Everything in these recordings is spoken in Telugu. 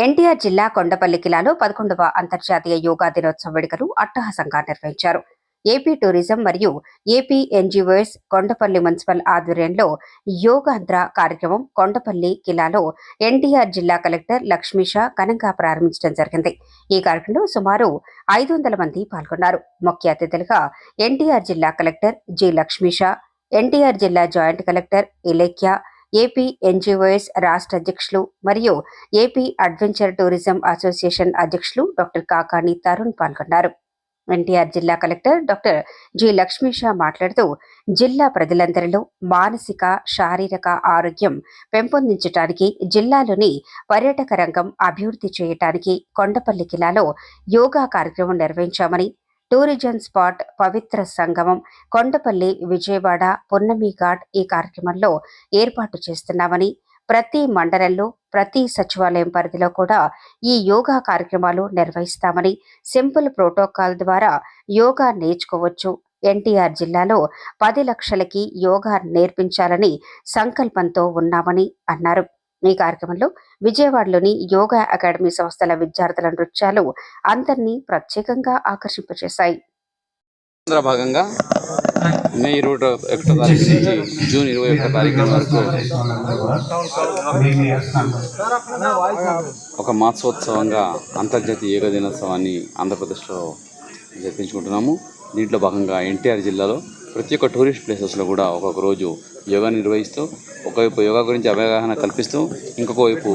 ఎన్టీఆర్ జిల్లా కొండపల్లి కిలాలో 11వ అంతర్జాతీయ యోగా దినోత్సవ వేడుకలు అట్టహాసంగా నిర్వహించారు. ఏపీ టూరిజం మరియు ఏపీ ఎన్జీఓఎస్ కొండపల్లి మున్సిపల్ ఆధ్వర్యంలో యోగాంధ్ర కార్యక్రమం కొండపల్లి కిలాలో ఎన్టీఆర్ జిల్లా కలెక్టర్ లక్ష్మీష ఘనంగా ప్రారంభించడం జరిగింది. ఈ కార్యక్రమంలో సుమారు 500 మంది పాల్గొన్నారు. ముఖ్య అతిథులుగా ఎన్టీఆర్ జిల్లా కలెక్టర్ జి లక్ష్మీష, ఎన్టీఆర్ జిల్లా జాయింట్ కలెక్టర్ ఇలేఖ్య, ఏపీ ఎన్జీఓఎస్ రాష్ట్ర అధ్యక్షులు మరియు ఏపీ అడ్వెంచర్ టూరిజం అసోసియేషన్ అధ్యక్షులు డాక్టర్ కాకాని తరుణ్ పాల్గొన్నారు. ఎన్టీఆర్ జిల్లా కలెక్టర్ డాక్టర్ జి లక్ష్మీష మాట్లాడుతూ జిల్లా ప్రజలందరిలో మానసిక, శారీరక ఆరోగ్యం పెంపొందించడానికి, జిల్లాలోని పర్యాటక రంగం అభివృద్ధి చేయడానికి కొండపల్లి కిలాలో యోగా కార్యక్రమం నిర్వహించామని, టూరిజం స్పాట్ పవిత్ర సంగమం కొండపల్లి విజయవాడ పున్నమి ఘాట్ ఈ కార్యక్రమంలో ఏర్పాటు చేస్తున్నామని, ప్రతి మండలంలో ప్రతి సచివాలయం పరిధిలో కూడా ఈ యోగా కార్యక్రమాలు నిర్వహిస్తామని, సింపుల్ ప్రోటోకాల్ ద్వారా యోగా నేర్చుకోవచ్చు. ఎన్టీఆర్ జిల్లాలో 10 లక్షలకి యోగా నేర్పించాలని సంకల్పంతో ఉన్నామని అన్నారు. ఈ కార్యక్రమంలో విజయవాడలోని యోగా అకాడమీ సంస్థల విద్యార్థుల నృత్యాలు అందరినీ ప్రత్యేకంగా ఆకర్షింపచేశాయి. భాగంగా మే 21 తారీఖు నుంచి జూన్ 21 తారీఖు వరకు ఒక మహోత్సవంగా అంతర్జాతీయ యోగా దినోత్సవాన్ని ఆంధ్రప్రదేశ్లో జరిపించుకుంటున్నాము. దీంట్లో భాగంగా ఎన్టీఆర్ జిల్లాలో ప్రతి ఒక్క టూరిస్ట్ ప్లేసెస్లో కూడా ఒక్కొక్క రోజు యోగా నిర్వహిస్తూ, ఒకవైపు యోగా గురించి అవగాహన కల్పిస్తూ, ఇంకొక వైపు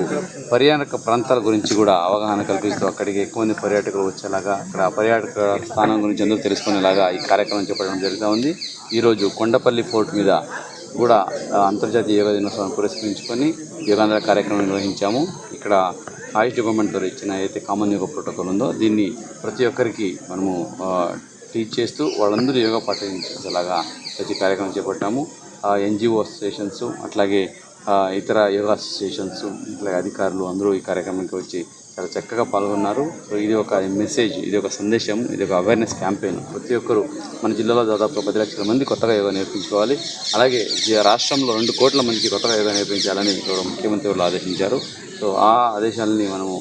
పర్యాటక ప్రాంతాల గురించి కూడా అవగాహన కల్పిస్తూ అక్కడికి ఎక్కువ మంది పర్యాటకులు వచ్చేలాగా, అక్కడ పర్యాటక స్థానం గురించి అందరూ తెలుసుకునేలాగా ఈ కార్యక్రమం చెప్పడం జరుగుతూ ఉంది. ఈరోజు కొండపల్లి ఫోర్ట్ మీద కూడా అంతర్జాతీయ యోగా దినోత్సవాన్ని పురస్కరించుకొని యోగాంధ్ర కార్యక్రమం నిర్వహించాము. ఇక్కడ ఆయుష్ డిపార్ట్మెంట్ ద్వారా ఇచ్చిన ఏదైతే కామన్ యోగా ప్రోటోకాల్ ఉందో దీన్ని ప్రతి ఒక్కరికి మనము టీచ్ చేస్తూ వాళ్ళందరూ యోగా పాటించేలాగా ప్రతి కార్యక్రమం చేపట్టాము. ఎన్జిఓ అసోసియేషన్స్, అట్లాగే ఇతర యోగా అసోసియేషన్స్, అట్లాగే అధికారులు అందరూ ఈ కార్యక్రమానికి వచ్చి చాలా చక్కగా పాల్గొన్నారు. సో ఇది ఒక మెసేజ్, ఇది ఒక సందేశం, ఇది ఒక అవేర్నెస్ క్యాంపెయిన్. ప్రతి ఒక్కరు మన జిల్లాలో దాదాపు 10 లక్షల మంది కొత్తగా యోగా నేర్పించుకోవాలి. అలాగే రాష్ట్రంలో 2 కోట్ల మందికి కొత్తగా యోగా నేర్పించాలని ముఖ్యమంత్రి వాళ్ళు ఆదేశించారు. సో ఆ ఆదేశాలని మనము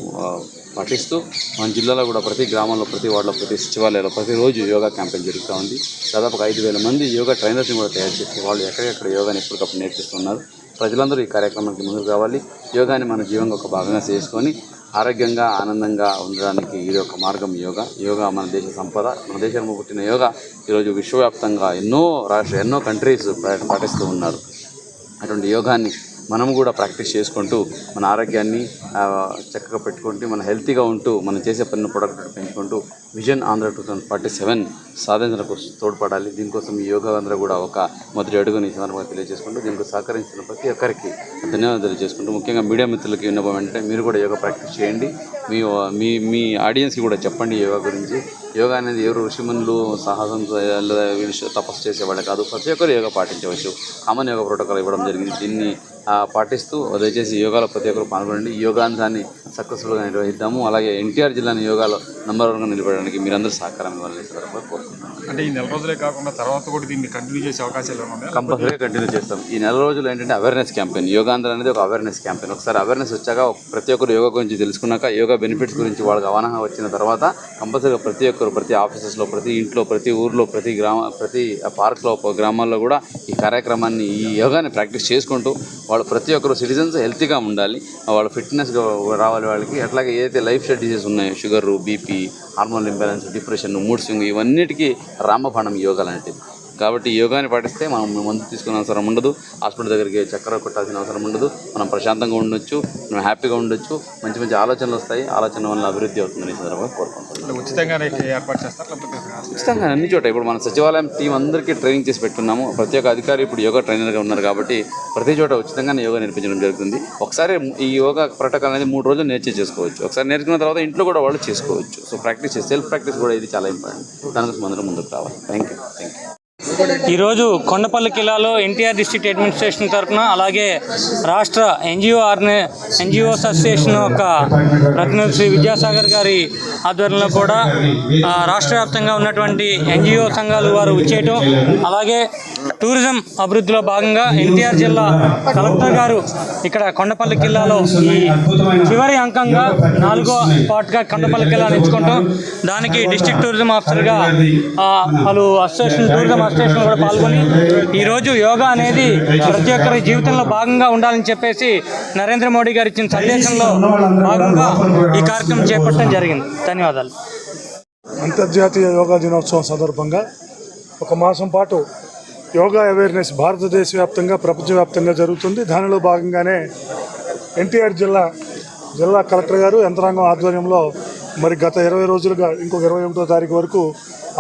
పాటిస్తూ మన జిల్లాలో కూడా ప్రతి గ్రామంలో, ప్రతి వార్డులో, ప్రతి సచివాలయంలో ప్రతిరోజు యోగా క్యాంపెయిన్ జరుగుతూ ఉంది. దాదాపు 5,000 మంది యోగా ట్రైనర్స్ని కూడా తయారు చేసి వాళ్ళు ఎక్కడెక్కడ యోగాని ఎప్పటికప్పుడు నేర్పిస్తున్నారు. ప్రజలందరూ ఈ కార్యక్రమానికి ముందుకు రావాలి. యోగాని మన జీవనంలో ఒక భాగంగా చేసుకొని ఆరోగ్యంగా, ఆనందంగా ఉండడానికి ఇది ఒక మార్గం. యోగా మన దేశ సంపద. మన దేశంలో పుట్టిన యోగా ఈరోజు విశ్వవ్యాప్తంగా ఎన్నో కంట్రీస్ పాటిస్తూ ఉన్నారు. అటువంటి యోగాన్ని మనం కూడా ప్రాక్టీస్ చేసుకుంటూ మన ఆరోగ్యాన్ని చక్కగా పెట్టుకుంటూ, మన హెల్తీగా ఉంటూ, మనం చేసే పనిని ప్రొడక్టివిటీ పెంచుకుంటూ విజన్ ఆంధ్ర 2047 సాధించడానికి తోడ్పడాలి. దీనికోసం ఈ యోగా అందరూ కూడా ఒక మొదటి అడుగుని సందర్భంగా తెలియజేసుకుంటూ, దీనికి సహకరించిన ప్రతి ఒక్కరికి ధన్యవాదాలు తెలియజేసుకుంటూ, ముఖ్యంగా మీడియా మిత్రులకి విన్నపం ఏంటంటే మీరు కూడా యోగా ప్రాక్టీస్ చేయండి. మీ ఆడియన్స్కి కూడా చెప్పండి యోగా గురించి. యోగా అనేది ఎవరు ఋషిమునులు సాహసం తపస్సు చేసేవాళ్ళు కాదు, ప్రతి ఒక్కరు యోగా పాటించవచ్చు. కామన్ యోగా ప్రోటోకాల్ ఇవ్వడం జరిగింది. దీన్ని పాటిస్తూ దయచేసి యోగాలో ప్రతి ఒక్కరు పాల్గొనండి. ఈ యోగాంధ్రాన్ని సక్సెస్ఫుల్గా నిర్వహిద్దాము. అలాగే ఎన్టీఆర్ జిల్లాని యోగాలో నంబర్ 1గా నిలబడడానికి మీరందరూ సహకారం ఇవ్వాలని కోరుకుంటున్నాను. అంటే ఈ 4 రోజులే కాకుండా తర్వాత కూడా దీన్ని కంటిన్యూ చేసే అవకాశాలు ఉన్నాయి? కంపల్సరీగా కంటిన్యూ చేస్తాం. ఈ 4 రోజులు ఏంటంటే అవేర్నెస్ క్యాంపెయిన్. యోగాంధ్ర అనేది ఒక అవేర్నెస్ క్యాంపెయిన్. ఒకసారి అవేర్నెస్ వచ్చాక, ప్రతి ఒక్కరు యోగా గురించి తెలుసుకున్నాక, యోగా బెనిఫిట్స్ గురించి వాళ్ళకి అవగాహన వచ్చిన తర్వాత కంపల్సరీగా ప్రతి ఒక్కరు, ప్రతి ఆఫీసెస్లో, ప్రతి ఇంట్లో, ప్రతి ఊర్లో, ప్రతి పార్క్లో, గ్రామాల్లో కూడా ఈ కార్యక్రమాన్ని, ఈ యోగాని ప్రాక్టీస్ చేసుకుంటూ వాళ్ళు ప్రతి ఒక్కరు సిటిజన్స్ హెల్తీగా ఉండాలి, వాళ్ళు ఫిట్నెస్గా రావాలి. వాళ్ళకి అట్లాగే ఏదైతే లైఫ్ స్టైల్ డిసీజెస్ ఉన్నాయో, sugar, BP, hormone imbalance, depression, mood swing, ఇవన్నిటికీ రామబాణం యోగా లాంటిది. కాబట్టి యోగాని పాటిస్తే మనం మందు తీసుకునే అవసరం ఉండదు, హాస్పిటల్ దగ్గరికి చక్కెర కొట్టాల్సిన అవసరం ఉండదు, మనం ప్రశాంతంగా ఉండొచ్చు, మనం హ్యాపీగా ఉండొచ్చు, మంచి మంచి ఆలోచనలు వస్తాయి. ఆలోచన వల్ల అభివృద్ధి అవుతుందని సందర్భంగా కోరుకుంటున్నాం. ఉచితంగా ఏర్పాటు చేస్తారు? ఉచితంగా అన్ని చోట. ఇప్పుడు మన సచివాలయం టీం అందరికీ ట్రైనింగ్ చేసి పెట్టున్నాము. ప్రతి ఒక్క అధికారి ఇప్పుడు యోగా ట్రైనర్గా ఉన్నారు కాబట్టి ప్రతి చోట ఉచితంగానే యోగా నేర్పించడం జరుగుతుంది. ఒకసారి ఈ యోగా ప్రోటోకాల్ అనేది 3 రోజులు చేసుకోవచ్చు. ఒకసారి నేర్చుకున్న తర్వాత ఇంట్లో కూడా వాళ్ళు చేసుకోవచ్చు. సో ప్రాక్టీస్, సెల్ఫ్ ప్రాక్టీస్ కూడా ఇది చాలా ఇంపార్టెంట్. దానికోసం అందరం ముందుకు రావాలి. Thank you. ఈరోజు కొండపల్లి కిలాలో ఎన్టీఆర్ డిస్ట్రిక్ట్ అడ్మినిస్ట్రేషన్ తరఫున, అలాగే రాష్ట్ర ఎన్జిఓ అసోసియేషన్ యొక్క ప్రతినిధి శ్రీ విద్యాసాగర్ గారి ఆధ్వర్యంలో కూడా రాష్ట్ర వ్యాప్తంగా ఉన్నటువంటి ఎన్జిఓ సంఘాలు వారు వచ్చేయటం, అలాగే టూరిజం అభివృద్ధిలో భాగంగా ఎన్టీఆర్ జిల్లా కలెక్టర్ గారు ఇక్కడ కొండపల్లి కిల్లాలో ఈ చివరి అంకంగా 4వ స్పాట్గా కొండపల్లి కిల్లాను ఎంచుకుంటాం. దానికి డిస్ట్రిక్ట్ టూరిజం ఆఫీసర్గా వాళ్ళు టూరిజం అసోసియేషన్ కూడా పాల్గొని ఈరోజు యోగా అనేది ప్రతి ఒక్కరి జీవితంలో భాగంగా ఉండాలని చెప్పేసి నరేంద్ర మోడీ గారు ఇచ్చిన సందేశంలో భాగంగా ఈ కార్యక్రమం చేపట్టడం జరిగింది. ధన్యవాదాలు. అంతర్జాతీయ యోగా దినోత్సవం సందర్భంగా ఒక మాసం పాటు యోగా అవేర్నెస్ భారతదేశ వ్యాప్తంగా ప్రపంచవ్యాప్తంగా జరుగుతుంది. దానిలో భాగంగానే ఎన్టీఆర్ జిల్లా కలెక్టర్ గారు యంత్రాంగం ఆధ్వర్యంలో మరి గత 20 రోజులుగా ఇంకొక 21వ తారీఖు వరకు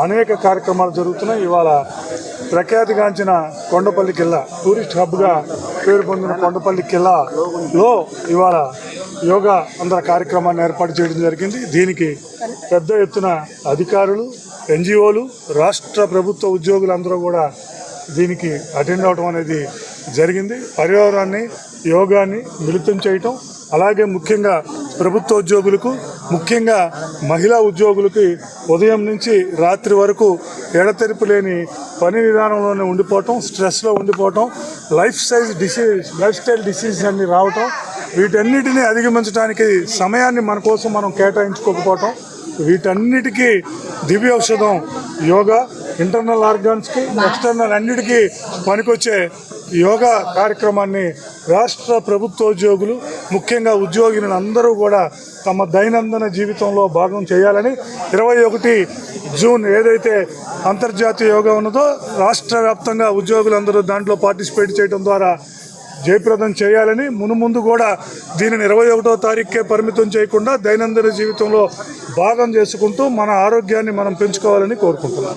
అనేక కార్యక్రమాలు జరుగుతున్నాయి. ఇవాళ ప్రఖ్యాతిగాంచిన కొండపల్లి కిల్లా, టూరిస్ట్ హబ్గా పేరు పొందిన కొండపల్లి కిల్లాలో ఇవాళ యోగా అందర కార్యక్రమాన్ని ఏర్పాటు చేయడం జరిగింది. దీనికి పెద్ద ఎత్తున అధికారులు, ఎన్జిఓలు, రాష్ట్ర ప్రభుత్వ ఉద్యోగులందరూ కూడా దీనికి అటెండ్ అవడం అనేది జరిగింది. పర్యావరణాన్ని, యోగాన్ని మిళితం చేయటం, అలాగే ముఖ్యంగా ప్రభుత్వ ఉద్యోగులకు, ముఖ్యంగా మహిళా ఉద్యోగులకి ఉదయం నుంచి రాత్రి వరకు ఎడతెరిపి లేని పని విధానంలోనే ఉండిపోవటం, స్ట్రెస్లో ఉండిపోవటం, లైఫ్ స్టైల్ డిసీజ్ అన్ని రావటం, వీటన్నిటిని అధిగమించడానికి సమయాన్ని మన కోసం మనం కేటాయించుకోకపోవటం, వీటన్నిటికీ దివ్య ఔషధం యోగా. ఇంటర్నల్ ఆర్గాన్స్కి, ఎక్స్టర్నల్ అన్నిటికీ పనికొచ్చే యోగా కార్యక్రమాన్ని రాష్ట్ర ప్రభుత్వోద్యోగులు, ముఖ్యంగా ఉద్యోగులు అందరూ కూడా తమ దైనందిన జీవితంలో భాగం చేయాలని 21 జూన్ ఏదైతే అంతర్జాతీయ యోగా ఉన్నదో రాష్ట్ర వ్యాప్తంగా ఉద్యోగులందరూ దాంట్లో పార్టిసిపేట్ చేయడం ద్వారా జయప్రదం చేయాలని, మునుముందు కూడా దీనిని 21వ తారీఖుకే పరిమితం చేయకుండా దైనందిన జీవితంలో భాగం చేసుకుంటూ మన ఆరోగ్యాన్ని మనం పెంచుకోవాలని కోరుకుంటున్నాం.